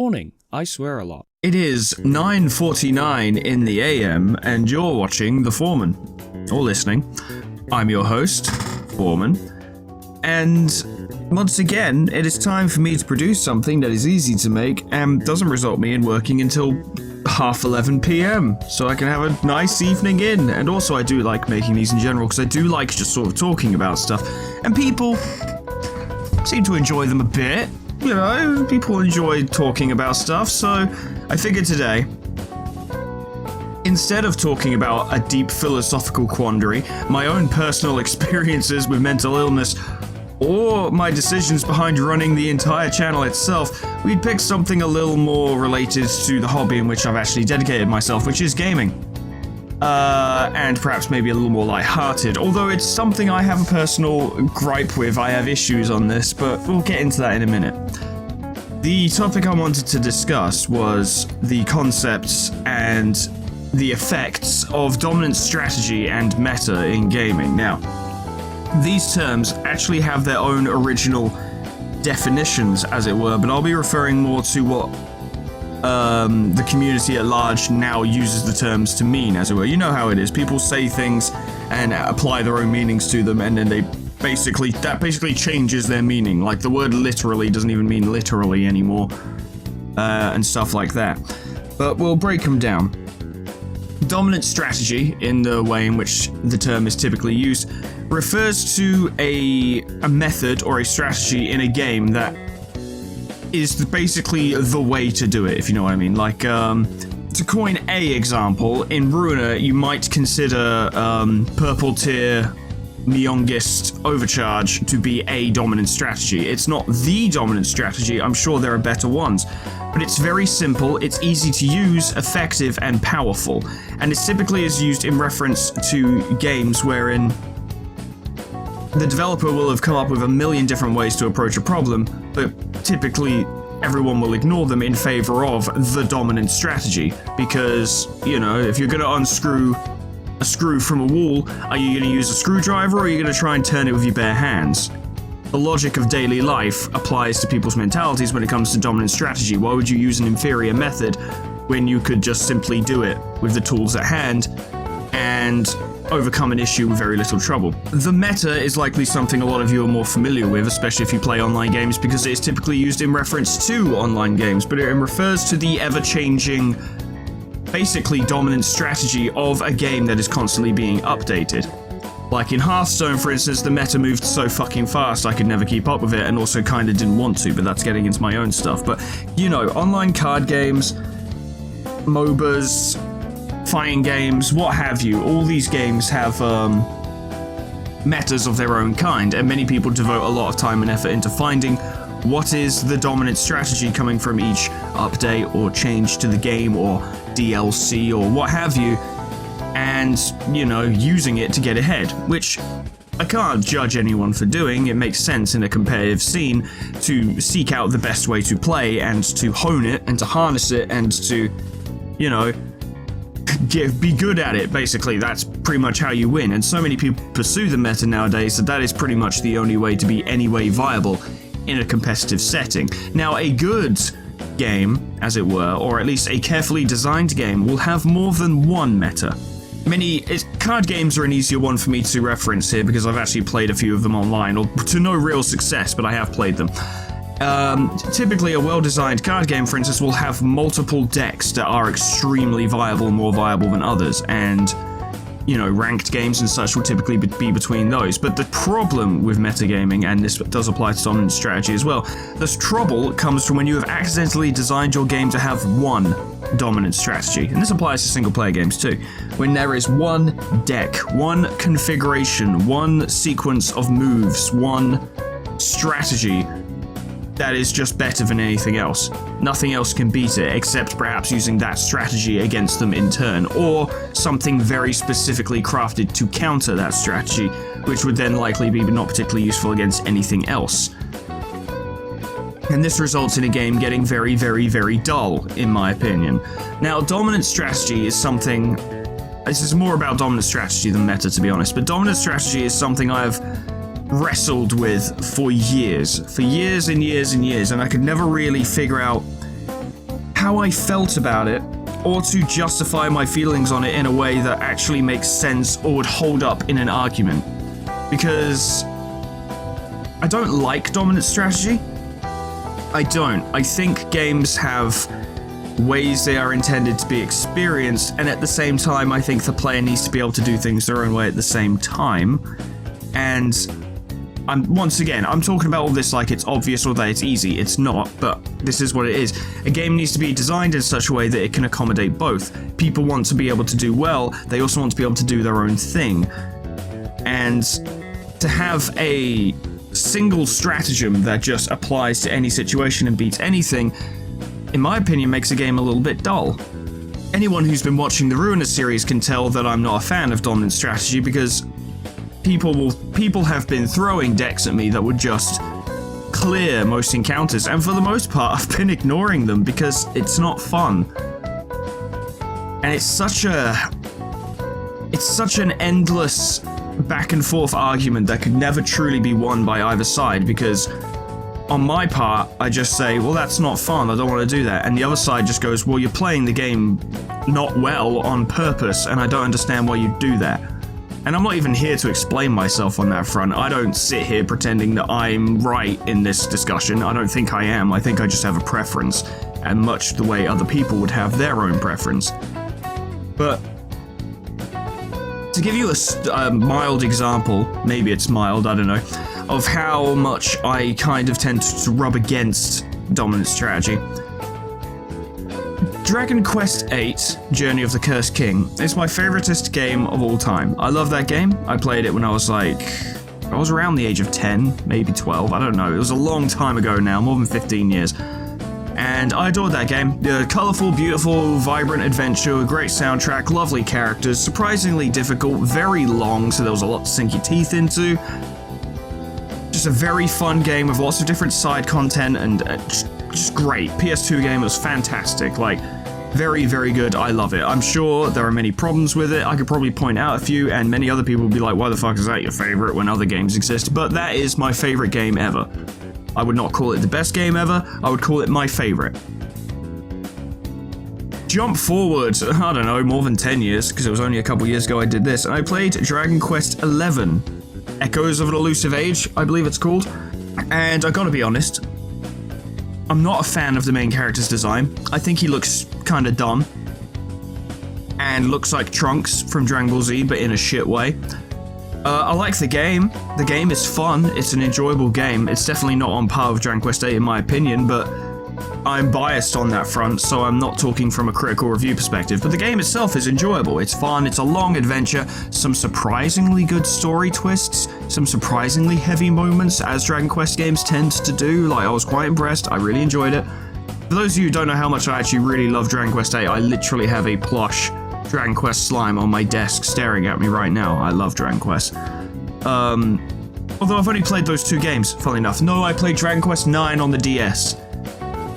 Morning. I swear a lot. It is 9:49 in the AM, and you're watching The Foreman, or listening. I'm your host, Foreman, and once again, it is time for me to produce something that is easy to make and doesn't result me in working until 11:30 PM, so I can have a nice evening in. And also, I do like making these in general, because I do like just sort of talking about stuff, and people seem to enjoy them a bit. You know, people enjoy talking about stuff, so I figured today, instead of talking about a deep philosophical quandary, my own personal experiences with mental illness, or my decisions behind running the entire channel itself, we'd pick something a little more related to the hobby in which I've actually dedicated myself, which is gaming. And perhaps maybe a little more lighthearted, although it's something I have a personal gripe with. I have issues on this, but we'll get into that in a minute. The topic I wanted to discuss was the concepts and the effects of dominant strategy and meta in gaming. Now, these terms actually have their own original definitions, as it were, but I'll be referring more to what the community at large now uses the terms to mean, as it were. You know how it is. People say things and apply their own meanings to them, and then that basically changes their meaning. Like, the word literally doesn't even mean literally anymore, and stuff like that. But we'll break them down. Dominant strategy, in the way in which the term is typically used, refers to a method or a strategy in a game that is basically the way to do it, if you know what I mean. Like, to coin a example, in Ruiner, you might consider purple tier Neongist Overcharge to be a dominant strategy. It's not the dominant strategy, I'm sure there are better ones, but it's very simple, it's easy to use, effective, and powerful. And it typically is used in reference to games wherein the developer will have come up with a million different ways to approach a problem, but typically everyone will ignore them in favor of the dominant strategy. Because, you know, if you're going to unscrew a screw from a wall, are you going to use a screwdriver, or are you going to try and turn it with your bare hands? The logic of daily life applies to people's mentalities when it comes to dominant strategy. Why would you use an inferior method when you could just simply do it with the tools at hand and overcome an issue with very little trouble? The meta is likely something a lot of you are more familiar with, especially if you play online games, because it is typically used in reference to online games, but it refers to the ever-changing, basically dominant strategy of a game that is constantly being updated. Like in Hearthstone, for instance, the meta moved so fucking fast I could never keep up with it, and also kinda didn't want to, but that's getting into my own stuff. But, you know, online card games, MOBAs, fighting games, what have you, all these games have metas of their own kind, and many people devote a lot of time and effort into finding what is the dominant strategy coming from each update or change to the game or DLC or what have you, and, you know, using it to get ahead, which I can't judge anyone for doing. It makes sense in a competitive scene to seek out the best way to play and to hone it and to harness it and to, you know, be good at it. Basically, that's pretty much how you win, and so many people pursue the meta nowadays that is pretty much the only way to be anyway viable in a competitive setting. Now, a good game, as it were, or at least a carefully designed game, will have more than one meta. Card games are an easier one for me to reference here, because I've actually played a few of them online, or to no real success, but I have played them. Typically, a well-designed card game, for instance, will have multiple decks that are extremely viable, more viable than others, and, you know, ranked games and such will typically be between those. But the problem with metagaming, and this does apply to dominant strategy as well, this trouble comes from when you have accidentally designed your game to have one dominant strategy, and this applies to single-player games too. When there is one deck, one configuration, one sequence of moves, one strategy that is just better than anything else. Nothing else can beat it, except perhaps using that strategy against them in turn, or something very specifically crafted to counter that strategy, which would then likely be not particularly useful against anything else. And this results in a game getting very, very, very dull, in my opinion. Now, dominant strategy is something... This is more about dominant strategy than meta, to be honest, but dominant strategy is something I've wrestled with for years and years and years, and I could never really figure out how I felt about it, or to justify my feelings on it in a way that actually makes sense or would hold up in an argument. Because I don't like dominant strategy. I don't. I think games have ways they are intended to be experienced, and at the same time, I think the player needs to be able to do things their own way at the same time. And once again, I'm talking about all this like it's obvious or that it's easy. It's not, but this is what it is. A game needs to be designed in such a way that it can accommodate both. People want to be able to do well, they also want to be able to do their own thing. And to have a single stratagem that just applies to any situation and beats anything, in my opinion, makes a game a little bit dull. Anyone who's been watching the Ruiner series can tell that I'm not a fan of dominant strategy because people have been throwing decks at me that would just clear most encounters, and for the most part I've been ignoring them because it's not fun. And it's such an endless back and forth argument that could never truly be won by either side, because on my part I just say, well, that's not fun, I don't want to do that, and the other side just goes, well, you're playing the game not well on purpose and I don't understand why you do that. And I'm not even here to explain myself on that front. I don't sit here pretending that I'm right in this discussion. I don't think I am. I think I just have a preference, and much the way other people would have their own preference. But to give you a mild example, maybe it's mild, I don't know, of how much I kind of tend to rub against dominant strategy. Dragon Quest VIII, Journey of the Cursed King, is my favoritist game of all time. I love that game. I played it when I was around the age of 10, maybe 12, I don't know. It was a long time ago now, more than 15 years. And I adored that game. Colourful, beautiful, vibrant adventure, great soundtrack, lovely characters, surprisingly difficult, very long, so there was a lot to sink your teeth into. Just a very fun game with lots of different side content and just great. PS2 game was fantastic, like very, very good. I love it. I'm sure there are many problems with it. I could probably point out a few, and many other people would be like, why the fuck is that your favorite when other games exist? But that is my favorite game ever. I would not call it the best game ever. I would call it my favorite. Jump forward, I don't know, more than 10 years, because it was only a couple years ago I did this, and I played Dragon Quest XI. Echoes of an Elusive Age, I believe it's called. And I gotta be honest, I'm not a fan of the main character's design. I think he looks kinda dumb. And looks like Trunks from Dragon Ball Z, but in a shit way. I like the game. The game is fun. It's an enjoyable game. It's definitely not on par with Dragon Quest VIII in my opinion, but I'm biased on that front, so I'm not talking from a critical review perspective. But the game itself is enjoyable. It's fun. It's a long adventure. Some surprisingly good story twists. Some surprisingly heavy moments, as Dragon Quest games tend to do. Like, I was quite impressed. I really enjoyed it. For those of you who don't know how much I actually really love Dragon Quest VIII, I literally have a plush Dragon Quest slime on my desk staring at me right now. I love Dragon Quest. Although I've only played those two games, funnily enough. No, I played Dragon Quest IX on the DS.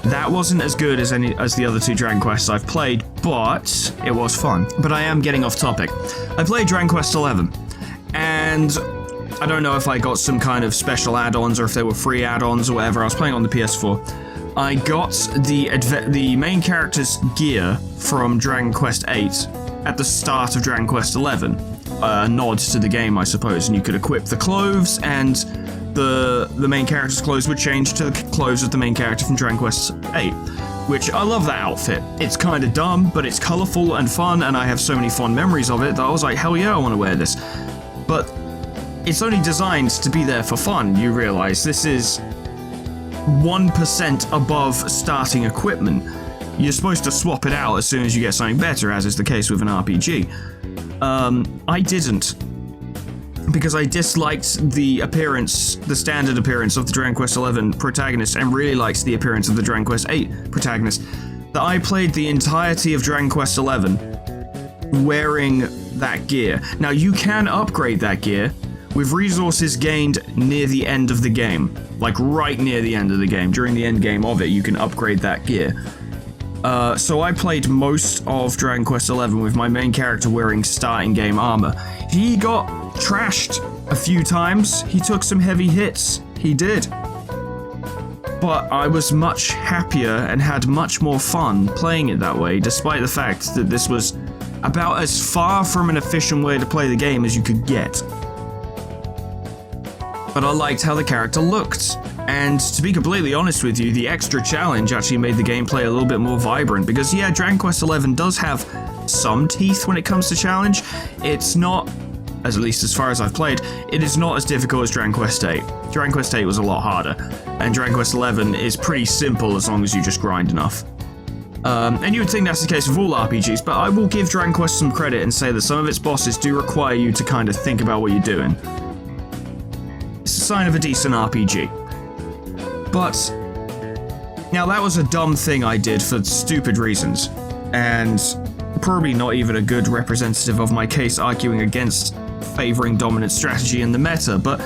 That wasn't as good as the other two Dragon Quests I've played, but it was fun. But I am getting off topic. I played Dragon Quest XI, and I don't know if I got some kind of special add-ons or if they were free add-ons or whatever. I was playing on the PS4. I got the main character's gear from Dragon Quest VIII at the start of Dragon Quest XI. A nod to the game, I suppose, and you could equip the clothes, and the main character's clothes would change to the clothes of the main character from Dragon Quest VIII, which I love that outfit. It's kind of dumb, but it's colourful and fun, and I have so many fond memories of it that I was like, hell yeah, I want to wear this. But it's only designed to be there for fun, you realise. This is 1% above starting equipment. You're supposed to swap it out as soon as you get something better, as is the case with an RPG. I didn't, because I disliked the appearance, the standard appearance of the Dragon Quest XI protagonist, and really liked the appearance of the Dragon Quest VIII protagonist. That I played the entirety of Dragon Quest XI wearing that gear. Now, you can upgrade that gear with resources gained near the end of the game. Like, right near the end of the game. During the end game of it, you can upgrade that gear. So I played most of Dragon Quest XI with my main character wearing starting game armor. He got trashed a few times. He took some heavy hits. He did. But I was much happier and had much more fun playing it that way, despite the fact that this was about as far from an efficient way to play the game as you could get. But I liked how the character looked, and to be completely honest with you, the extra challenge actually made the gameplay a little bit more vibrant, because yeah, Dragon Quest XI does have some teeth when it comes to challenge. It's not, at least as far as I've played, it is not as difficult as Dragon Quest VIII. Dragon Quest VIII was a lot harder, and Dragon Quest XI is pretty simple as long as you just grind enough. And you would think that's the case with all RPGs, but I will give Dragon Quest some credit and say that some of its bosses do require you to kind of think about what you're doing. It's a sign of a decent RPG. But now that was a dumb thing I did for stupid reasons, and probably not even a good representative of my case arguing against favoring dominant strategy in the meta, but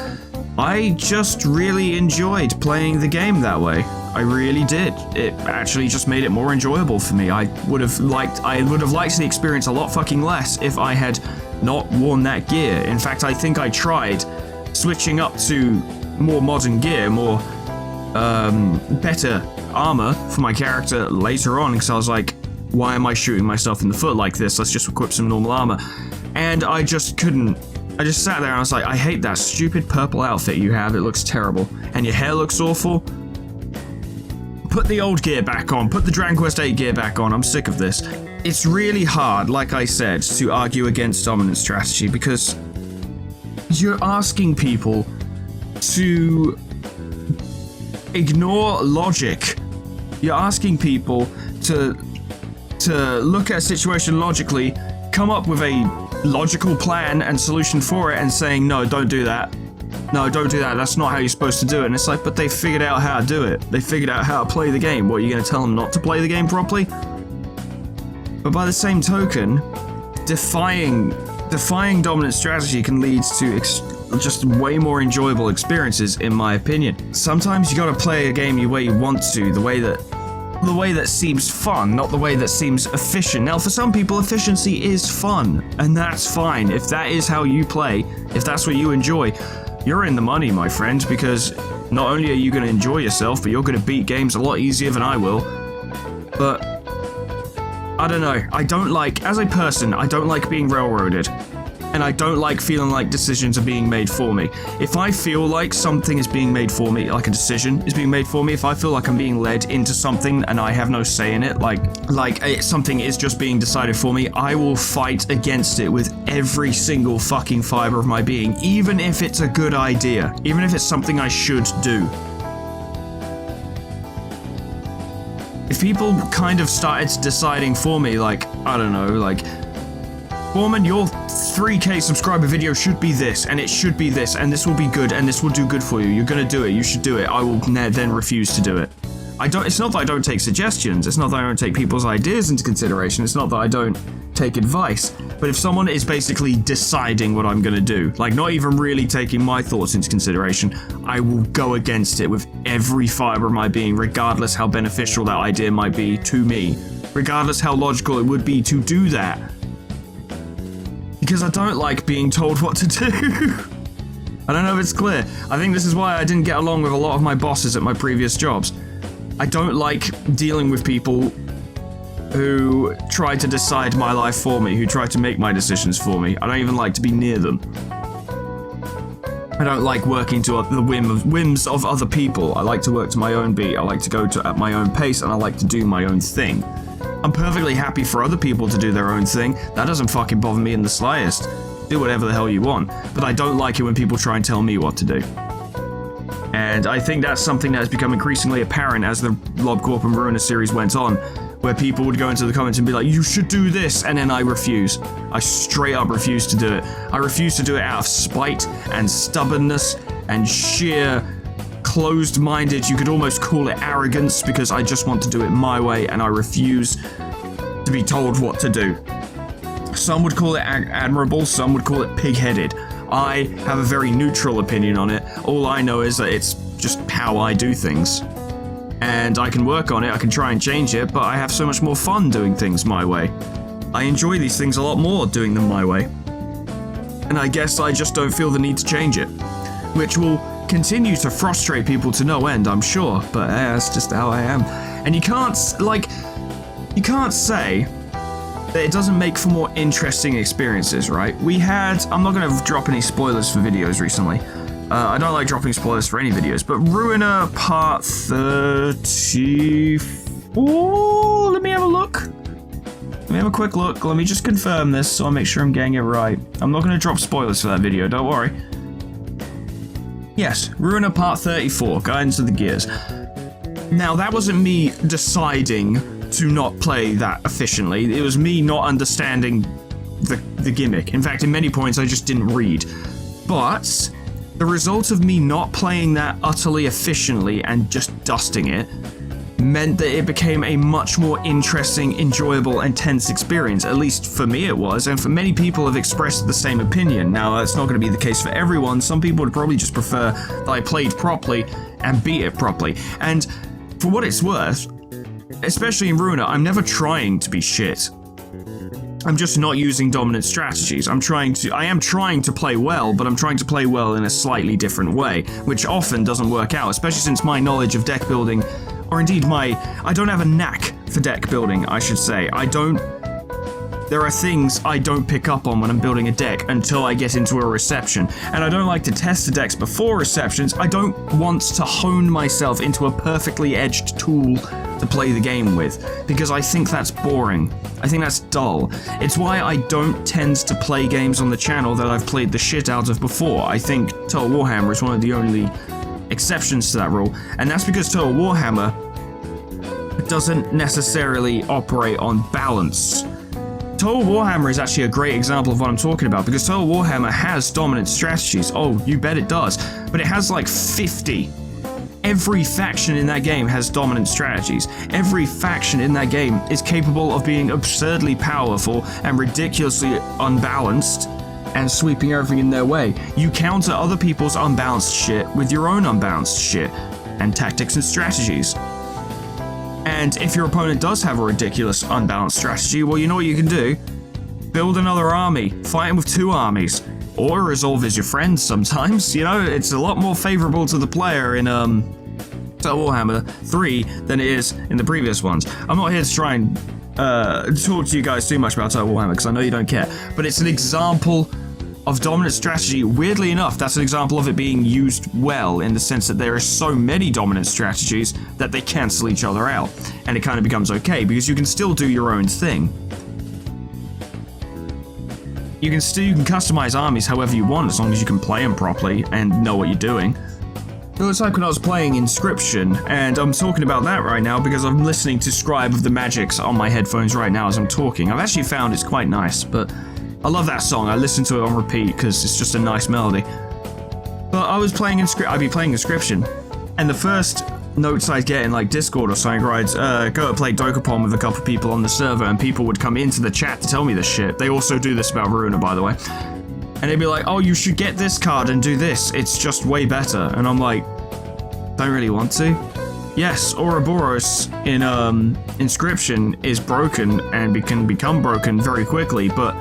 I just really enjoyed playing the game that way. I really did. It actually just made it more enjoyable for me. I would have liked the experience a lot fucking less if I had not worn that gear. In fact, I think I tried switching up to more modern gear, more better armor for my character later on, because I was like, why am I shooting myself in the foot like this? Let's just equip some normal armor. And I just couldn't. I just sat there and I was like, I hate that stupid purple outfit you have. It looks terrible. And your hair looks awful. Put the old gear back on. Put the Dragon Quest VIII gear back on. I'm sick of this. It's really hard, like I said, to argue against dominant strategy, because you're asking people to ignore logic. You're asking people to look at a situation logically, come up with a logical plan and solution for it, and saying, no, don't do that. No, don't do that. That's not how you're supposed to do it. And it's like, but they figured out how to do it. They figured out how to play the game. What, are you going to tell them not to play the game properly? But by the same token, defying dominant strategy can lead to just way more enjoyable experiences, in my opinion. Sometimes you gotta play a game the way you want to, the way that seems fun, not the way that seems efficient. Now, for some people, efficiency is fun, and that's fine. If that is how you play, if that's what you enjoy, you're in the money, my friend, because not only are you going to enjoy yourself, but you're going to beat games a lot easier than I will. But I don't know. As a person, I don't like being railroaded. And I don't like feeling like decisions are being made for me. If I feel like something is being made for me, like a decision is being made for me, if I feel like I'm being led into something and I have no say in it, like something is just being decided for me, I will fight against it with every single fucking fiber of my being, even if it's a good idea, even if it's something I should do. If people kind of started deciding for me, like, I don't know, like, Foreman, your 3K subscriber video should be this, and it should be this, and this will be good, and this will do good for you. You're gonna do it. You should do it. I will then refuse to do it. It's not that I don't take suggestions. It's not that I don't take people's ideas into consideration. It's not that I don't take advice. But if someone is basically deciding what I'm gonna do, like not even really taking my thoughts into consideration, I will go against it with every fiber of my being, regardless how beneficial that idea might be to me, regardless how logical it would be to do that. Because I don't like being told what to do. I don't know if it's clear. I think this is why I didn't get along with a lot of my bosses at my previous jobs. I don't like dealing with people who try to decide my life for me, who try to make my decisions for me. I don't even like to be near them. I don't like working to the whims of other people. I like to work to my own beat. I like to go at my own pace, and I like to do my own thing. I'm perfectly happy for other people to do their own thing. That doesn't fucking bother me in the slightest. Do whatever the hell you want. But I don't like it when people try and tell me what to do. And I think that's something that has become increasingly apparent as the LobCorp and Ruiner series went on, where people would go into the comments and be like, you should do this, and then I refuse. I straight up refuse to do it. I refuse to do it out of spite and stubbornness and sheer closed-minded, you could almost call it arrogance, because I just want to do it my way and I refuse to be told what to do. Some would call it admirable, some would call it pig-headed. I have a very neutral opinion on it. All I know is that it's just how I do things. And I can work on it, I can try and change it, but I have so much more fun doing things my way. I enjoy these things a lot more doing them my way. And I guess I just don't feel the need to change it. Which will continue to frustrate people to no end, I'm sure, but that's just how I am. And you can't say that it doesn't make for more interesting experiences, right? I'm not going to drop any spoilers for videos recently. I don't like dropping spoilers for any videos, but Ruiner Part 34? Let me have a look. Let me have a quick look. Let me just confirm this so I make sure I'm getting it right. I'm not going to drop spoilers for that video, don't worry. Yes, Ruiner Part 34, Guidance of the Gears. Now, that wasn't me deciding to not play that efficiently. It was me not understanding the gimmick. In fact, in many points, I just didn't read. But the result of me not playing that utterly efficiently and just dusting it meant that it became a much more interesting, enjoyable, and tense experience. At least for me it was, and for many people have expressed the same opinion. Now, that's not going to be the case for everyone. Some people would probably just prefer that I played properly and beat it properly. And for what it's worth, especially in Ruiner, I'm never trying to be shit. I'm just not using dominant strategies. I am trying to play well, but I'm trying to play well in a slightly different way, which often doesn't work out, especially since my knowledge of deck building, or indeed I don't have a knack for deck building, I should say. There are things I don't pick up on when I'm building a deck until I get into a reception, and I don't like to test the decks before receptions. I don't want to hone myself into a perfectly edged tool to play the game with, because I think that's boring. I think that's dull. It's why I don't tend to play games on the channel that I've played the shit out of before. I think Total Warhammer is one of the only exceptions to that rule, and that's because Total Warhammer doesn't necessarily operate on balance. Total Warhammer is actually a great example of what I'm talking about, because Total Warhammer has dominant strategies. Oh, you bet it does. But it has like 50. Every faction in that game has dominant strategies. Every faction in that game is capable of being absurdly powerful and ridiculously unbalanced and sweeping everything in their way. You counter other people's unbalanced shit with your own unbalanced shit and tactics and strategies. And if your opponent does have a ridiculous unbalanced strategy, well, you know what you can do? Build another army, fight him with 2 armies, or resolve as your friends sometimes. You know, it's a lot more favorable to the player in Total Warhammer 3 than it is in the previous ones. I'm not here to try and talk to you guys too much about Total Warhammer, because I know you don't care, but it's an example of dominant strategy. Weirdly enough, that's an example of it being used well, in the sense that there are so many dominant strategies that they cancel each other out, and it kind of becomes okay, because you can still do your own thing. You can customize armies however you want, as long as you can play them properly and know what you're doing. It was like when I was playing Inscription, and I'm talking about that right now because I'm listening to Scribe of the Magics on my headphones right now as I'm talking. I've actually found it's quite nice, but I love that song. I listen to it on repeat because it's just a nice melody. But I'd be playing Inscription, and the first notes I'd get in like Discord or something, right, go to play Dokapon with a couple of people on the server, and people would come into the chat to tell me this shit. They also do this about Ruiner, by the way. And they'd be like, oh, you should get this card and do this. It's just way better. And I'm like, don't really want to. Yes, Ouroboros in Inscription is broken and can become broken very quickly, but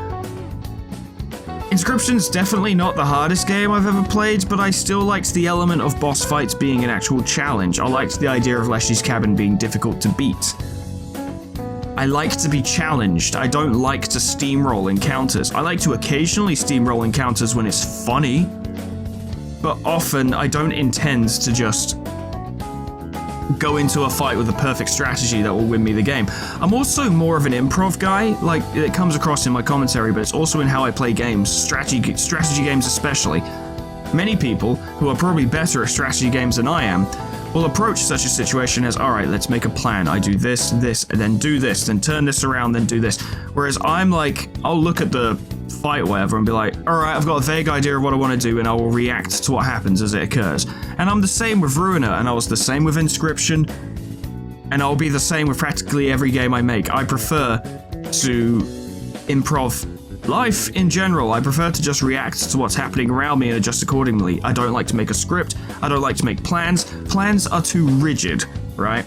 Inscription's definitely not the hardest game I've ever played, but I still liked the element of boss fights being an actual challenge. I liked the idea of Leshy's Cabin being difficult to beat. I like to be challenged. I don't like to steamroll encounters. I like to occasionally steamroll encounters when it's funny, but often I don't intend to just go into a fight with a perfect strategy that will win me the game. I'm also more of an improv guy. Like, it comes across in my commentary, but it's also in how I play games, strategy games especially. Many people, who are probably better at strategy games than I am, will approach such a situation as, alright, let's make a plan. I do this, this, and then do this, then turn this around, then do this. Whereas I'm like, I'll look at the fight or whatever and be like, alright, I've got a vague idea of what I want to do, and I will react to what happens as it occurs. And I'm the same with Ruiner, and I was the same with Inscription, and I'll be the same with practically every game I make. I prefer to improv life in general. I prefer to just react to what's happening around me and adjust accordingly. I don't like to make a script. I don't like to make plans. Plans are too rigid, right?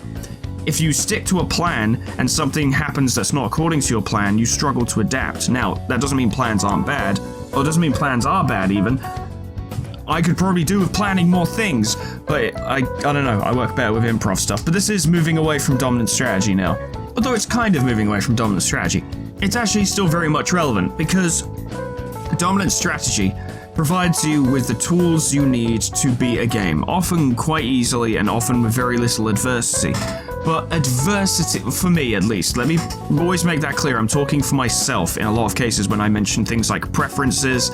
If you stick to a plan and something happens that's not according to your plan, you struggle to adapt. Now, that doesn't mean plans aren't bad, or it doesn't mean plans are bad even. I could probably do with planning more things, but I don't know, I work better with improv stuff. But this is moving away from dominant strategy now. Although it's kind of moving away from dominant strategy. It's actually still very much relevant, because dominant strategy provides you with the tools you need to beat a game, often quite easily and often with very little adversity. But adversity, for me at least, let me always make that clear, I'm talking for myself in a lot of cases when I mention things like preferences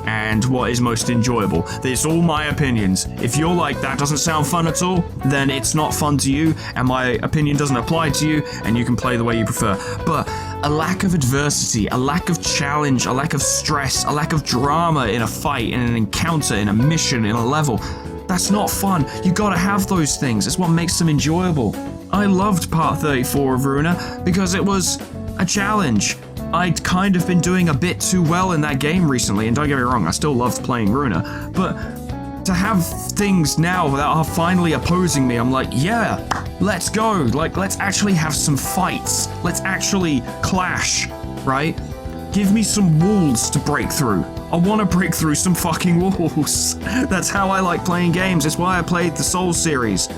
and what is most enjoyable. It's all my opinions. If you're like, that doesn't sound fun at all, then it's not fun to you, and my opinion doesn't apply to you, and you can play the way you prefer. But a lack of adversity, a lack of challenge, a lack of stress, a lack of drama in a fight, in an encounter, in a mission, in a level, that's not fun. You gotta have those things. It's what makes them enjoyable. I loved part 34 of Runa because it was a challenge. I'd kind of been doing a bit too well in that game recently, and don't get me wrong, I still loved playing Runa, but to have things now that are finally opposing me, I'm like, yeah, let's go. Like, let's actually have some fights. Let's actually clash, right? Give me some walls to break through. I want to break through some fucking walls. That's how I like playing games. It's why I played the Souls series.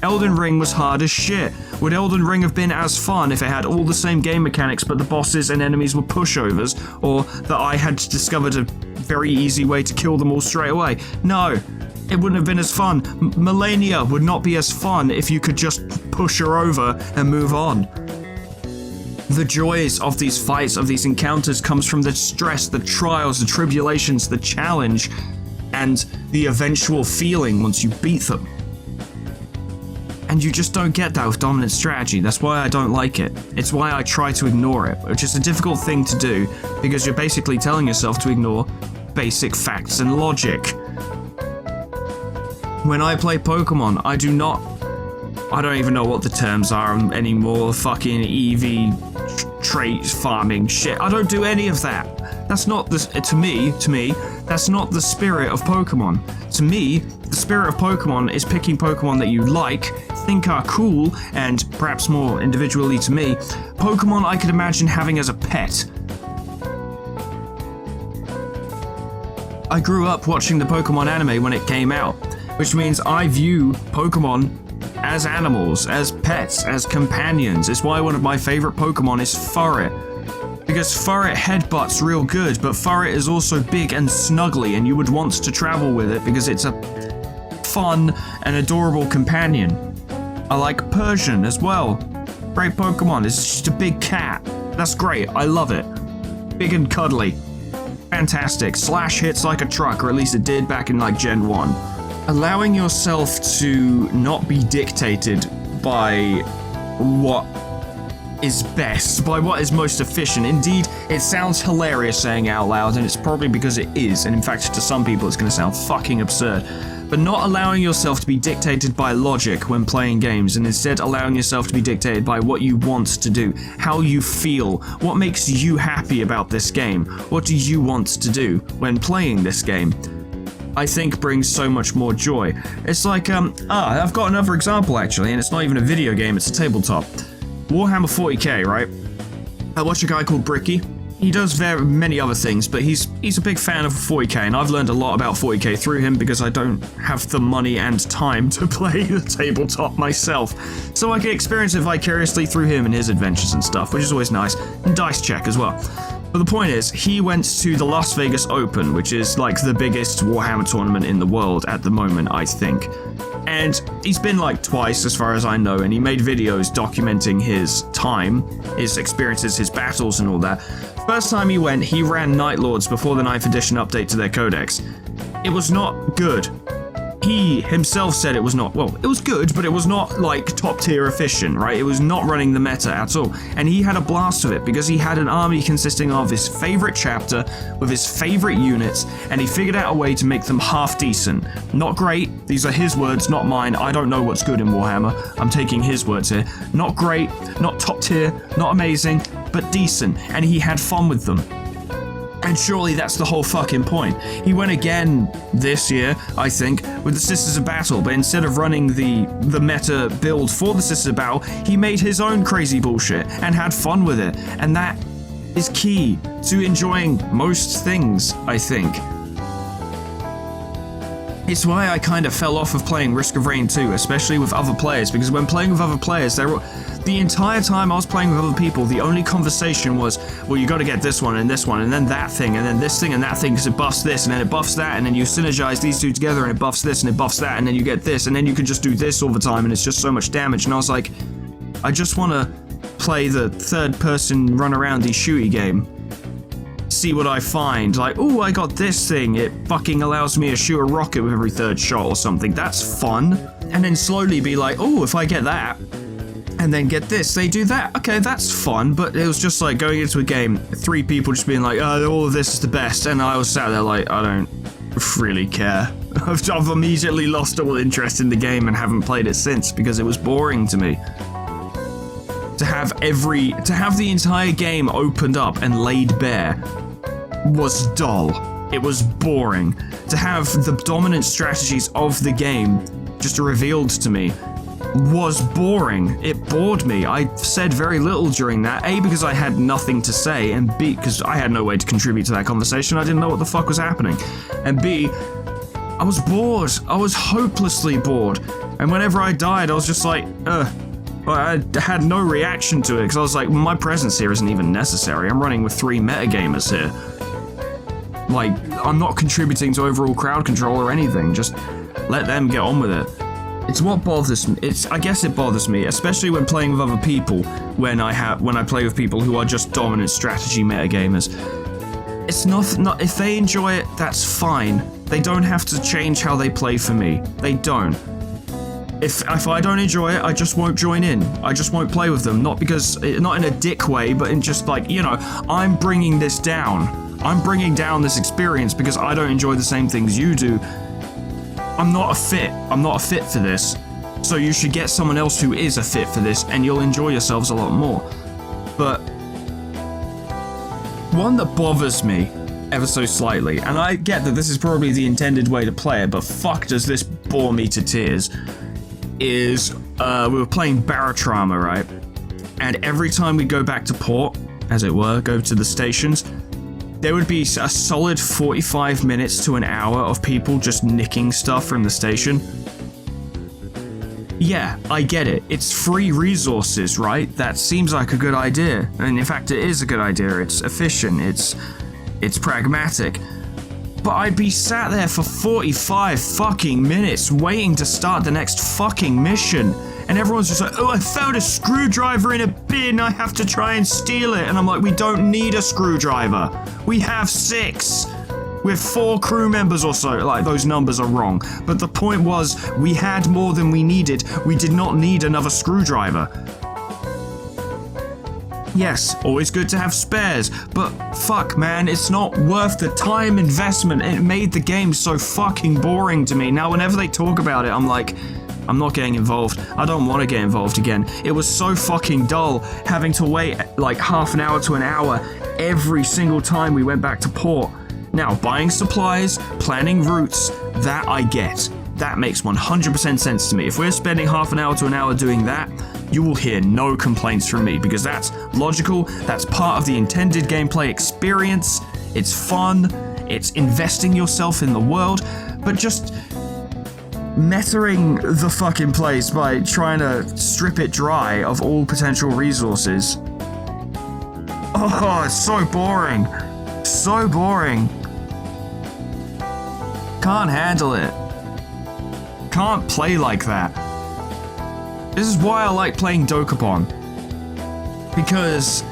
Elden Ring was hard as shit. Would Elden Ring have been as fun if it had all the same game mechanics but the bosses and enemies were pushovers, or that I had discovered a very easy way to kill them all straight away? No, it wouldn't have been as fun. Millennia would not be as fun if you could just push her over and move on. The joys of these fights, of these encounters, comes from the stress, the trials, the tribulations, the challenge, and the eventual feeling once you beat them. And you just don't get that with dominant strategy. That's why I don't like it. It's why I try to ignore it, which is a difficult thing to do, because you're basically telling yourself to ignore basic facts and logic. When I play Pokemon, I don't even know what the terms are anymore. Fucking EV trait farming shit. I don't do any of that. That's not the, to me, that's not the spirit of Pokemon. To me, the spirit of Pokemon is picking Pokemon that you like, think are cool, and perhaps more individually to me, Pokemon I could imagine having as a pet. I grew up watching the Pokemon anime when it came out, which means I view Pokemon as animals, as pets, as companions. It's why one of my favorite Pokemon is Furret. Because Furret headbutts real good, but Furret is also big and snuggly, and you would want to travel with it because it's a fun and adorable companion. I like Persian as well. Great Pokemon. It's just a big cat. That's great. I love it. Big and cuddly. Fantastic. Slash hits like a truck, or at least it did back in like Gen 1. Allowing yourself to not be dictated by what is best, by what is most efficient. Indeed, it sounds hilarious saying it out loud, and it's probably because it is, and in fact to some people it's going to sound fucking absurd. But not allowing yourself to be dictated by logic when playing games, and instead allowing yourself to be dictated by what you want to do, how you feel, what makes you happy about this game, what do you want to do when playing this game, I think brings so much more joy. It's like, I've got another example actually, and it's not even a video game, it's a tabletop. Warhammer 40k, right? I watch a guy called Bricky. He does very many other things, but he's a big fan of 40k, and I've learned a lot about 40k through him because I don't have the money and time to play the tabletop myself. So I can experience it vicariously through him and his adventures and stuff, which is always nice. And dice check as well. But the point is, he went to the Las Vegas Open, which is like the biggest Warhammer tournament in the world at the moment, I think. And he's been like twice as far as I know, and he made videos documenting his time, his experiences, his battles and all that. First time he went, he ran Night Lords before the 9th edition update to their codex. It was not good. He himself said it was not, well, it was good, but it was not like top tier efficient, right? It was not running the meta at all. And he had a blast of it because he had an army consisting of his favorite chapter with his favorite units, and he figured out a way to make them half decent. Not great, these are his words, not mine. I don't know what's good in Warhammer. I'm taking his words here. Not great, not top tier, not amazing, but decent. And he had fun with them. And surely that's the whole fucking point. He went again this year, I think, with the Sisters of Battle, but instead of running the meta build for the Sisters of Battle, he made his own crazy bullshit and had fun with it. And that is key to enjoying most things, I think. It's why I kind of fell off of playing Risk of Rain 2, especially with other players, because when playing with other players, the entire time I was playing with other people, the only conversation was, well, you got to get this one, and then that thing, and then this thing and that thing, because it buffs this, and then it buffs that, and then you synergize these two together, and it buffs this, and it buffs that, and then you get this, and then you can just do this all the time, and it's just so much damage. And I was like, I just want to play the third-person run-around-y shooty game. See what I find, like, oh, I got this thing, it fucking allows me to shoot a rocket with every third shot or something, that's fun. And then slowly be like, oh, if I get that, and then get this, they do that, okay, that's fun. But it was just like going into a game, 3 people just being like, oh, all of this is the best, and I was sat there like, I don't really care. I've immediately lost all interest in the game and haven't played it since, because it was boring to me. To have the entire game opened up and laid bare was dull. It was boring. To have the dominant strategies of the game just revealed to me was boring. It bored me. I said very little during that, A, because I had nothing to say, and B, because I had no way to contribute to that conversation. I didn't know what the fuck was happening. And B, I was bored. I was hopelessly bored. And whenever I died, I was just like, I had no reaction to it, because I was like, my presence here isn't even necessary. I'm running with 3 metagamers here. Like, I'm not contributing to overall crowd control or anything. Just let them get on with it. It's what bothers me. I guess it bothers me, especially when playing with other people. When I play with people who are just dominant strategy metagamers. It's not if they enjoy it, that's fine. They don't have to change how they play for me. They don't. If I don't enjoy it, I just won't join in. I just won't play with them. Not in a dick way, but in just like, I'm bringing this down. I'm bringing down this experience because I don't enjoy the same things you do. I'm not a fit for this. So you should get someone else who is a fit for this, and you'll enjoy yourselves a lot more. But one that bothers me ever so slightly, and I get that this is probably the intended way to play it, but fuck does this bore me to tears, is we were playing Barotrauma, right? And every time we go back to port, as it were, go to the stations, there would be a solid 45 minutes to an hour of people just nicking stuff from the station. Yeah, I get it. It's free resources, right? That seems like a good idea. And in fact, it is a good idea. It's efficient. It's pragmatic. But I'd be sat there for 45 fucking minutes waiting to start the next fucking mission. And everyone's just like, oh, I found a screwdriver in a bin, I have to try and steal it. And I'm like, we don't need a screwdriver. We have 6. We have 4 crew members or so. Like, those numbers are wrong. But the point was, we had more than we needed. We did not need another screwdriver. Yes, always good to have spares, but fuck man, it's not worth the time investment. It made the game so fucking boring to me. Now whenever they talk about it, I'm like, I'm not getting involved. I don't want to get involved again. It was so fucking dull having to wait like half an hour to an hour every single time we went back to port. Now, buying supplies, planning routes, that I get. That makes 100% sense to me. If we're spending half an hour to an hour doing that, you will hear no complaints from me, because that's logical, that's part of the intended gameplay experience, it's fun, it's investing yourself in the world, but just metaing the fucking place by trying to strip it dry of all potential resources. Oh, it's so boring. So boring. Can't handle it. Can't play like that. This is why I like playing Dokapon. Because,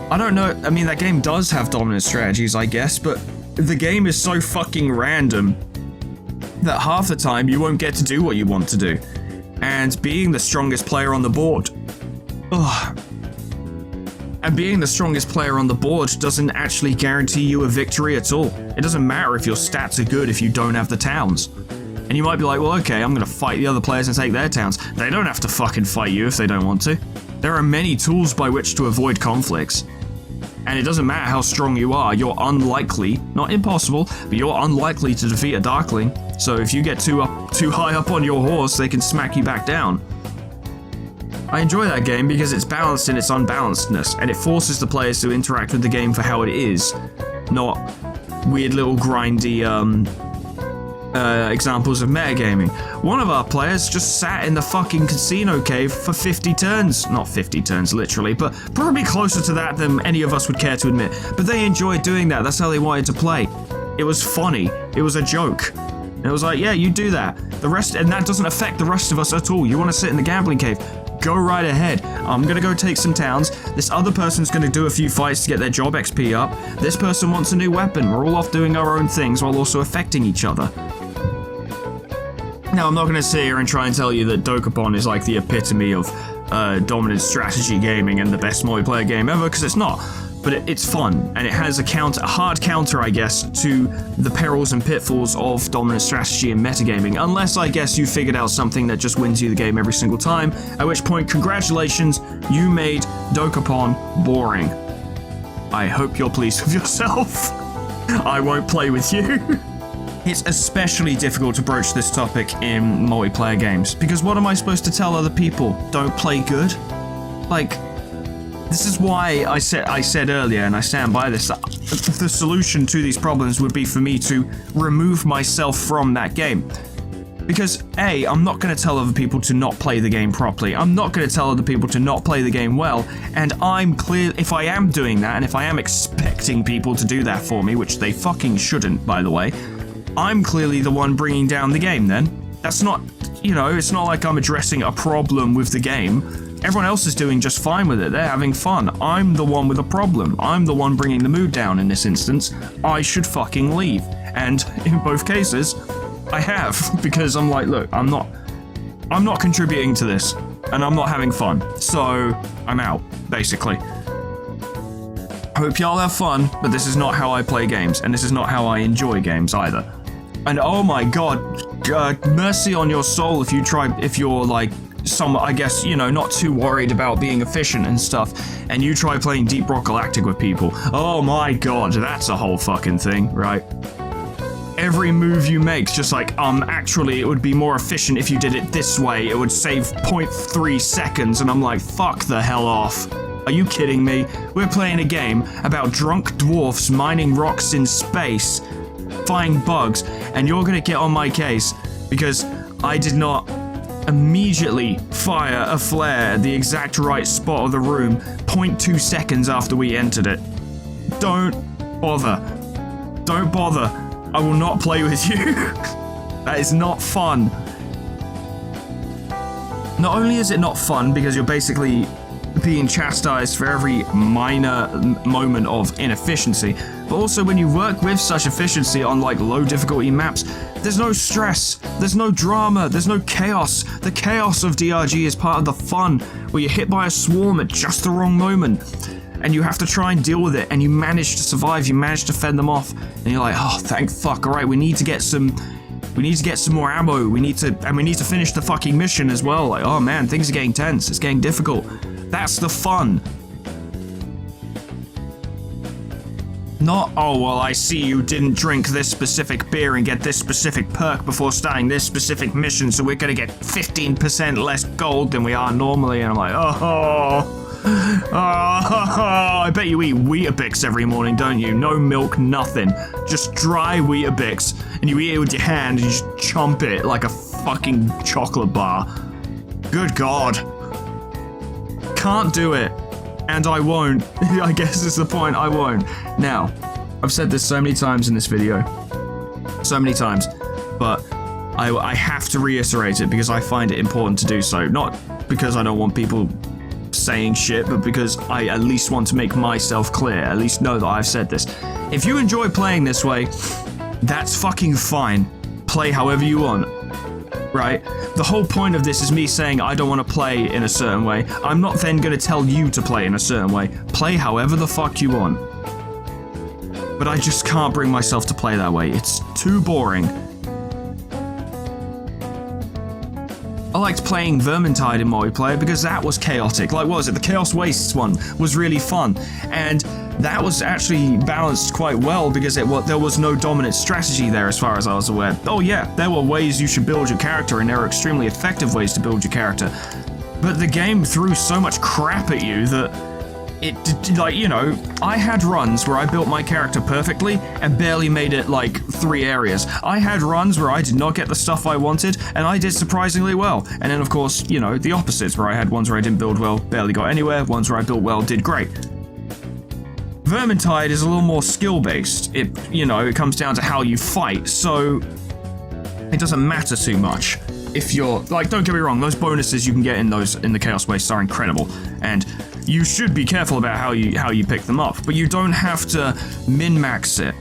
I don't know, I mean, that game does have dominant strategies, I guess, but the game is so fucking random that half the time you won't get to do what you want to do. And being the strongest player on the board, and being the strongest player on the board doesn't actually guarantee you a victory at all. It doesn't matter if your stats are good if you don't have the towns. And you might be like, well, okay, I'm gonna fight the other players and take their towns. They don't have to fucking fight you if they don't want to. There are many tools by which to avoid conflicts. And it doesn't matter how strong you are, you're unlikely, not impossible, but you're unlikely to defeat a Darkling. So if you get too high up on your horse, they can smack you back down. I enjoy that game because it's balanced in its unbalancedness, and it forces the players to interact with the game for how it is, not weird little grindy, examples of metagaming. One of our players just sat in the fucking casino cave for 50 turns. Not 50 turns, literally, but probably closer to that than any of us would care to admit. But they enjoyed doing that. That's how they wanted to play. It was funny. It was a joke. And it was like, yeah, you do that. And that doesn't affect the rest of us at all. You want to sit in the gambling cave? Go right ahead. I'm gonna go take some towns. This other person's gonna do a few fights to get their job XP up. This person wants a new weapon. We're all off doing our own things while also affecting each other. Now, I'm not gonna sit here and try and tell you that Dokapon is like the epitome of dominant strategy gaming and the best multiplayer game ever, because it's not. But it's fun, and it has a hard counter, I guess, to the perils and pitfalls of dominant strategy and metagaming, unless, I guess, you figured out something that just wins you the game every single time, at which point, congratulations, you made Dokapon boring. I hope you're pleased with yourself. I won't play with you. It's especially difficult to broach this topic in multiplayer games, because what am I supposed to tell other people? Don't play good? Like, this is why I said earlier, and I stand by this, that the solution to these problems would be for me to remove myself from that game. Because A, I'm not going to tell other people to not play the game properly. I'm not going to tell other people to not play the game well, and I'm clear, if I am doing that, and if I am expecting people to do that for me, which they fucking shouldn't, by the way, I'm clearly the one bringing down the game then. That's not, it's not like I'm addressing a problem with the game. Everyone else is doing just fine with it. They're having fun. I'm the one with a problem. I'm the one bringing the mood down in this instance. I should fucking leave. And in both cases, I have. Because I'm like, look, I'm not contributing to this. And I'm not having fun. So, I'm out, basically. Hope y'all have fun, but this is not how I play games. And this is not how I enjoy games either. And oh my god, mercy on your soul if you're like, I guess, not too worried about being efficient and stuff, and you try playing Deep Rock Galactic with people. Oh my god, that's a whole fucking thing, right? Every move you make's just like, actually, it would be more efficient if you did it this way. It would save 0.3 seconds, and I'm like, fuck the hell off. Are you kidding me? We're playing a game about drunk dwarfs mining rocks in space, fighting bugs, and you're gonna get on my case because I did not immediately fire a flare at the exact right spot of the room 0.2 seconds after we entered it. Don't bother. Don't bother. I will not play with you. That is not fun. Not only is it not fun because you're basically being chastised for every minor moment of inefficiency, but also when you work with such efficiency on like low difficulty maps, there's no stress, there's no drama, there's no chaos. The chaos of DRG is part of the fun, where you're hit by a swarm at just the wrong moment, and you have to try and deal with it, and you manage to survive, you manage to fend them off, and you're like, oh, thank fuck, alright, we need to get some more ammo, we need to finish the fucking mission as well. Like, oh man, things are getting tense, it's getting difficult. That's the fun. Not, oh, well, I see you didn't drink this specific beer and get this specific perk before starting this specific mission, so we're gonna get 15% less gold than we are normally. And I'm like, I bet you eat Weetabix every morning, don't you? No milk, nothing. Just dry Weetabix, and you eat it with your hand and you just chomp it like a fucking chocolate bar. Good God. Can't do it. And I won't. I guess is the point, I won't. Now, I've said this so many times in this video. So many times. But I have to reiterate it because I find it important to do so. Not because I don't want people saying shit, but because I at least want to make myself clear. At least know that I've said this. If you enjoy playing this way, that's fucking fine. Play however you want. Right? The whole point of this is me saying I don't want to play in a certain way. I'm not then going to tell you to play in a certain way. Play however the fuck you want. But I just can't bring myself to play that way. It's too boring. I liked playing Vermintide in multiplayer because that was chaotic. Like, what was it? The Chaos Wastes one was really fun. And that was actually balanced quite well because there was no dominant strategy there as far as I was aware. Oh yeah, there were ways you should build your character and there were extremely effective ways to build your character. But the game threw so much crap at you that like, you know, I had runs where I built my character perfectly and barely made it like 3 areas. I had runs where I did not get the stuff I wanted and I did surprisingly well. And then of course, you know, the opposites, where I had ones where I didn't build well, barely got anywhere, ones where I built well, did great. Vermintide is a little more skill-based. It, you know, it comes down to how you fight, so it doesn't matter too much. If you're, like, don't get me wrong, those bonuses you can get in the Chaos Wastes are incredible, and you should be careful about how you pick them up, but you don't have to min-max it.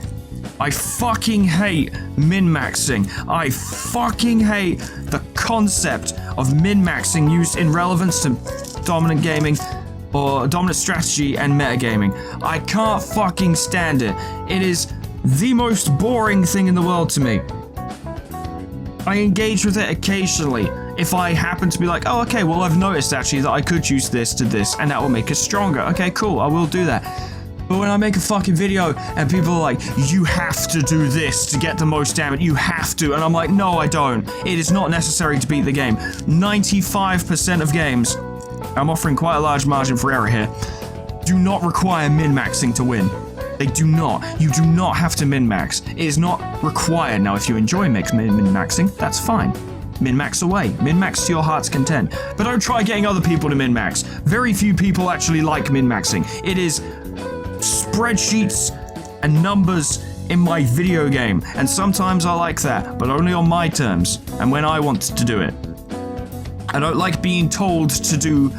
I fucking hate min-maxing. I fucking hate the concept of min-maxing used in relevance to dominant gaming or dominant strategy and metagaming. I can't fucking stand it. It is the most boring thing in the world to me. I engage with it occasionally if I happen to be like, oh, okay, well, I've noticed actually that I could use this to this and that will make us stronger. Okay, cool, I will do that. But when I make a fucking video and people are like, you have to do this to get the most damage, you have to, and I'm like, no, I don't. It is not necessary to beat the game. 95% of games, I'm offering quite a large margin for error here, do not require min-maxing to win. They do not. You do not have to min-max. It is not required. Now, if you enjoy min-maxing, that's fine. Min-max away. Min-max to your heart's content. But don't try getting other people to min-max. Very few people actually like min-maxing. It is spreadsheets and numbers in my video game. And sometimes I like that, but only on my terms and when I want to do it. I don't like being told to do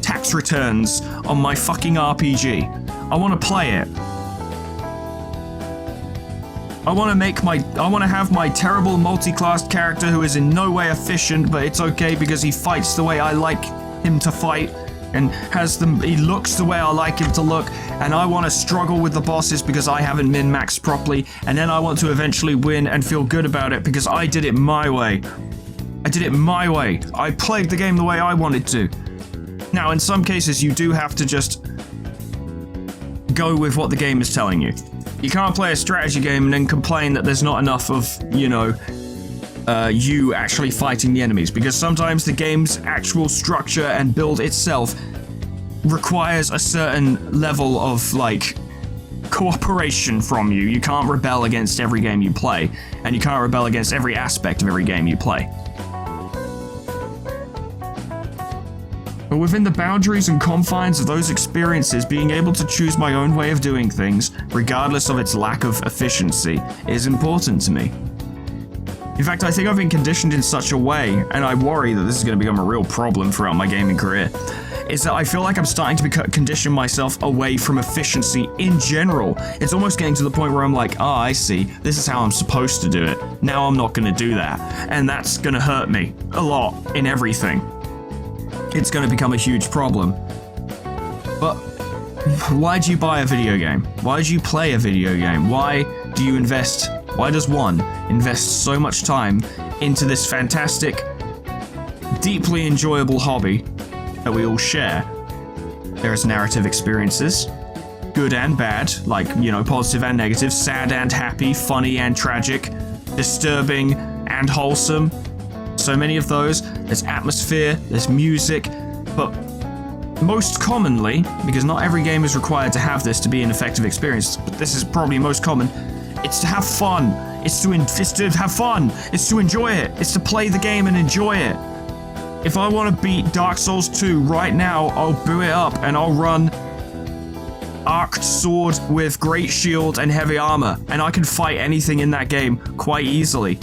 tax returns on my fucking RPG. I want to play it. I want to have my terrible multi-classed character who is in no way efficient, but it's okay because he fights the way I like him to fight and he looks the way I like him to look, and I want to struggle with the bosses because I haven't min-maxed properly, and then I want to eventually win and feel good about it because I did it my way. I did it my way. I played the game the way I wanted to. Now, in some cases, you do have to just go with what the game is telling you. You can't play a strategy game and then complain that there's not enough of, you know, you actually fighting the enemies, because sometimes the game's actual structure and build itself requires a certain level of, like, cooperation from you. You can't rebel against every game you play, and you can't rebel against every aspect of every game you play. But within the boundaries and confines of those experiences, being able to choose my own way of doing things, regardless of its lack of efficiency, is important to me. In fact, I think I've been conditioned in such a way, and I worry that this is going to become a real problem throughout my gaming career, is that I feel like I'm starting to condition myself away from efficiency in general. It's almost getting to the point where I'm like, oh, I see, this is how I'm supposed to do it. Now I'm not going to do that. And that's going to hurt me a lot in everything. It's going to become a huge problem. But why do you buy a video game? Why do you play a video game? Why does one invest so much time into this fantastic, deeply enjoyable hobby that we all share? There's narrative experiences, good and bad, like, you know, positive and negative, sad and happy, funny and tragic, disturbing and wholesome. So many of those. There's atmosphere, there's music, but most commonly, because not every game is required to have this to be an effective experience, but this is probably most common, it's to have fun. It's to have fun. It's to enjoy it. It's to play the game and enjoy it. If I want to beat Dark Souls 2 right now, I'll boot it up and I'll run arced sword with great shield and heavy armor, and I can fight anything in that game quite easily.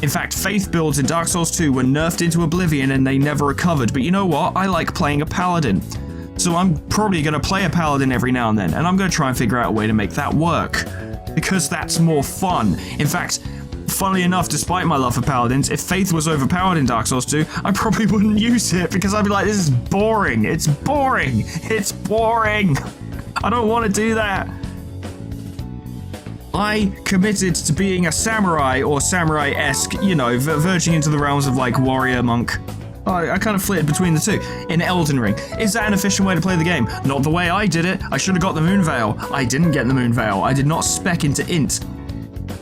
In fact, faith builds in Dark Souls 2 were nerfed into oblivion and they never recovered, but you know what? I like playing a paladin. So I'm probably going to play a paladin every now and then, and I'm going to try and figure out a way to make that work, because that's more fun. In fact, funnily enough, despite my love for paladins, if faith was overpowered in Dark Souls 2, I probably wouldn't use it, because I'd be like, this is boring. It's boring. It's boring. I don't want to do that. I committed to being a samurai, or samurai-esque, you know, verging into the realms of, like, warrior, monk. I kind of flitted between the two in Elden Ring. Is that an efficient way to play the game? Not the way I did it. I should have got the Moon Veil. I didn't get the Moon Veil. I did not spec into int.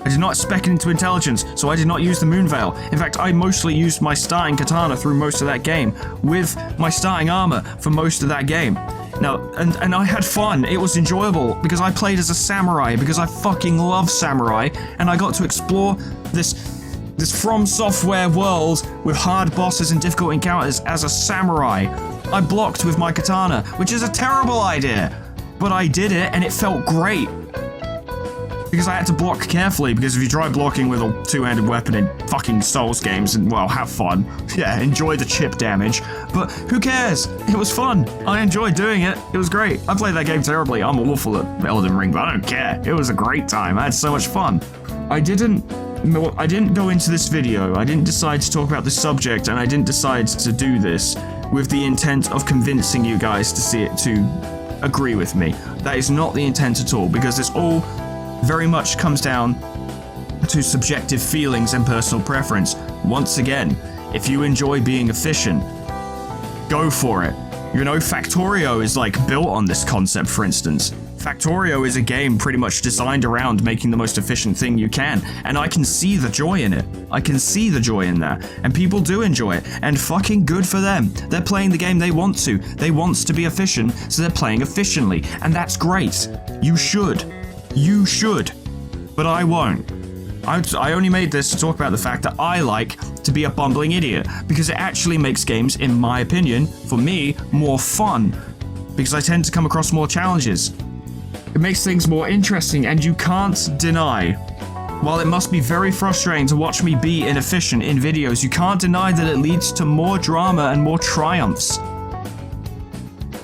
I did not spec into intelligence, so I did not use the Moon Veil. In fact, I mostly used my starting katana through most of that game, with my starting armor for most of that game. Now, and I had fun. It was enjoyable because I played as a samurai, because I fucking love samurai, and I got to explore this From Software world with hard bosses and difficult encounters as a samurai. I blocked with my katana, which is a terrible idea, but I did it and it felt great. Because I had to block carefully, because if you try blocking with a two-handed weapon in fucking Souls games, and well, have fun. Yeah, enjoy the chip damage. But who cares? It was fun. I enjoyed doing it. It was great. I played that game terribly. I'm awful at Elden Ring, but I don't care. It was a great time. I had so much fun. I didn't go into this video. I didn't decide to talk about this subject, and I didn't decide to do this with the intent of convincing you guys to see it to agree with me. That is not the intent at all, because it's all very much comes down to subjective feelings and personal preference. Once again, if you enjoy being efficient, go for it. You know, Factorio is like built on this concept, for instance. Factorio is a game pretty much designed around making the most efficient thing you can, and I can see the joy in it. I can see the joy in that, and people do enjoy it, and fucking good for them. They're playing the game they want to. They want to be efficient, so they're playing efficiently, and that's great. You should. You should. But I won't. I only made this to talk about the fact that I like to be a bumbling idiot, because it actually makes games, in my opinion, for me, more fun, because I tend to come across more challenges. It makes things more interesting, and you can't deny, while it must be very frustrating to watch me be inefficient in videos, you can't deny that it leads to more drama and more triumphs.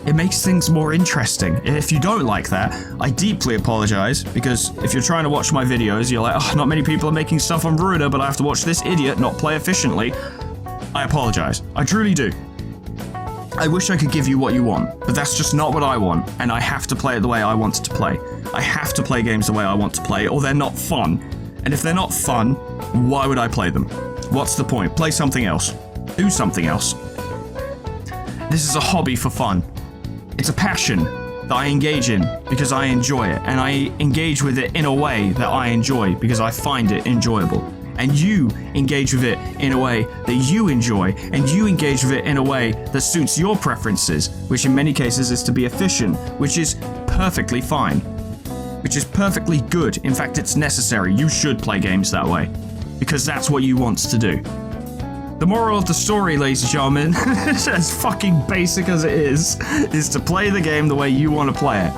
It makes things more interesting. If you don't like that, I deeply apologize, because if you're trying to watch my videos, you're like, oh, not many people are making stuff on Ruiner, but I have to watch this idiot not play efficiently. I apologize. I truly do. I wish I could give you what you want, but that's just not what I want, and I have to play it the way I want it to play. I have to play games the way I want to play, or they're not fun. And if they're not fun, why would I play them? What's the point? Play something else. Do something else. This is a hobby for fun. It's a passion that I engage in because I enjoy it, and I engage with it in a way that I enjoy because I find it enjoyable. And you engage with it in a way that you enjoy, and you engage with it in a way that suits your preferences, which in many cases is to be efficient, which is perfectly fine, which is perfectly good. In fact, it's necessary. You should play games that way, because that's what you want to do. The moral of the story, ladies and gentlemen, as fucking basic as it is to play the game the way you want to play it.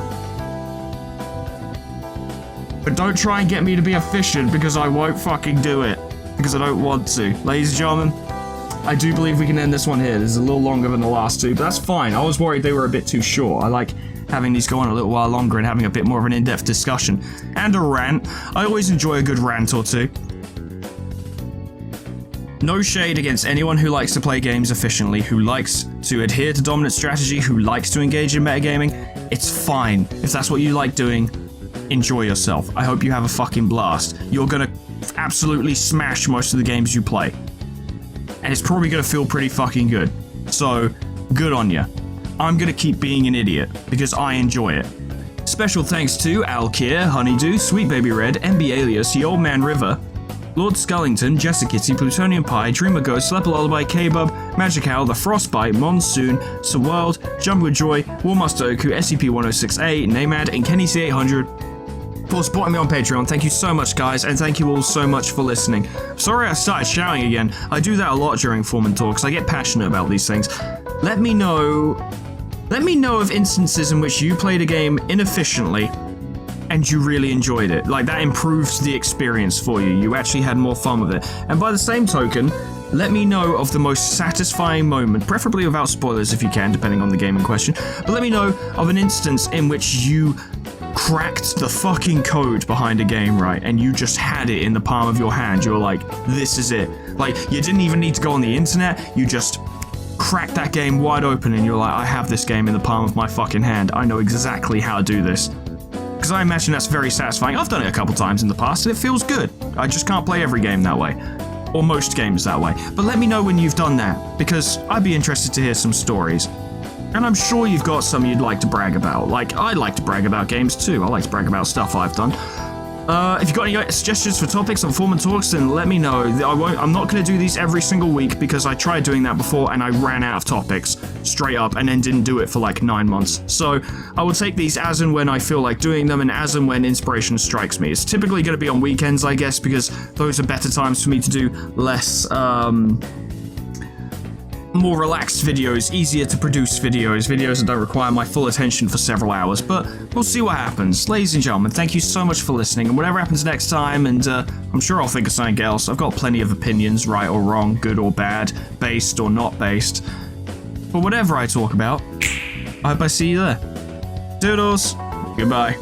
But don't try and get me to be efficient, because I won't fucking do it. Because I don't want to. Ladies and gentlemen, I do believe we can end this one here. This is a little longer than the last two, but that's fine. I was worried they were a bit too short. I like having these go on a little while longer and having a bit more of an in-depth discussion. And a rant. I always enjoy a good rant or two. No shade against anyone who likes to play games efficiently, who likes to adhere to dominant strategy, who likes to engage in metagaming. It's fine. If that's what you like doing, enjoy yourself. I hope you have a fucking blast. You're gonna absolutely smash most of the games you play. And it's probably gonna feel pretty fucking good. So, good on ya. I'm gonna keep being an idiot, because I enjoy it. Special thanks to Alkier, Honeydew, Sweet Baby Red, MB Alias, The Old Man River, Lord Scullington, Jessicitty, Plutonium Pie, Dreamer Ghost, Sleeper Lullaby, K-Bub, Magic Owl, The Frostbite, Monsoon, Sir World, Jump with Joy, Warmaster Oku, SCP-106A, Namad, and Kenny C800 for supporting me on Patreon. Thank you so much, guys, and thank you all so much for listening. Sorry I started shouting again. I do that a lot during Foreman talks. I get passionate about these things. Let me know of instances in which you played a game inefficiently and you really enjoyed it. Like, that improves the experience for you. You actually had more fun with it. And by the same token, let me know of the most satisfying moment, preferably without spoilers if you can, depending on the game in question. But let me know of an instance in which you cracked the fucking code behind a game, right? And you just had it in the palm of your hand. You were like, this is it. Like, you didn't even need to go on the internet. You just cracked that game wide open and you're like, I have this game in the palm of my fucking hand. I know exactly how to do this. Because I imagine that's very satisfying. I've done it a couple times in the past and it feels good. I just can't play every game that way. Or most games that way. But let me know when you've done that, because I'd be interested to hear some stories. And I'm sure you've got some you'd like to brag about. Like, I like to brag about games too. I like to brag about stuff I've done. If you've got any suggestions for topics on Foreman Talks, then let me know. I'm not going to do these every single week because I tried doing that before and I ran out of topics straight up and then didn't do it for like 9 months. So I will take these as and when I feel like doing them and as and when inspiration strikes me. It's typically going to be on weekends, I guess, because those are better times for me to do less, more relaxed videos, easier to produce videos that don't require my full attention for several hours, but we'll see what happens. Ladies and gentlemen, thank you so much for listening, and whatever happens next time, and I'm sure I'll think of something else. I've got plenty of opinions, right or wrong, good or bad, based or not based. But whatever I talk about, I hope I see you there. Doodles. Goodbye.